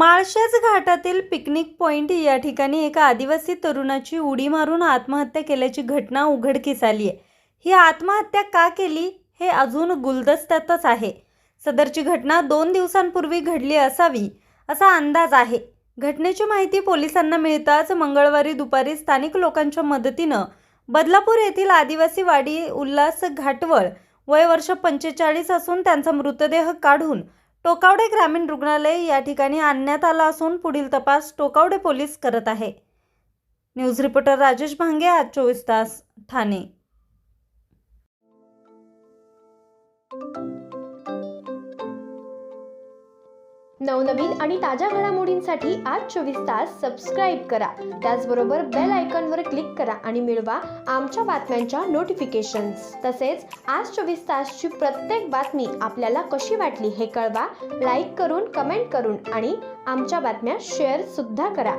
माळशेज घाटातील picnic point या ठिकाणी एका आदिवासी तरुणाची उडी मारून आत्महत्या केल्याची घटना उघडकीस आली आहे। ही आत्महत्या का केली हे अजून गुलदस्त्यातच आहे। सदरची घटना 2 दिवसांपूर्वी घडली असावी असा अंदाज आहे। घटनेची माहिती पोलिसांना मिळताच मंगळवारी दुपारी स्थानिक लोकांच्या मदतीनं बदलापूर येथील आदिवासी वाडी उल्हास घाटवळ वय वर्ष 45 असून त्यांचा मृतदेह काढून टोकावडे ग्रामीण रुग्णालय या ठिकाणी आणण्यात आला असून पुढील तपास टोकावडे पोलीस करत आहे। न्यूज रिपोर्टर राजेश भांगे, आज 24 तास, ठाणे। नवनवीन आणि ताज्या घडामोडींसाठी आज 24 तास सबस्क्राईब करा। त्याचबरोबर बेल आयकॉनवर क्लिक करा आणि मिळवा आमच्या बातम्यांच्या नोटिफिकेशन्स। तसेच आज 24 तासची प्रत्येक बातमी आपल्याला कशी वाटली हे कळवा, लाईक करून, कमेंट करून आणि आमच्या बातम्या शेअर सुद्धा करा।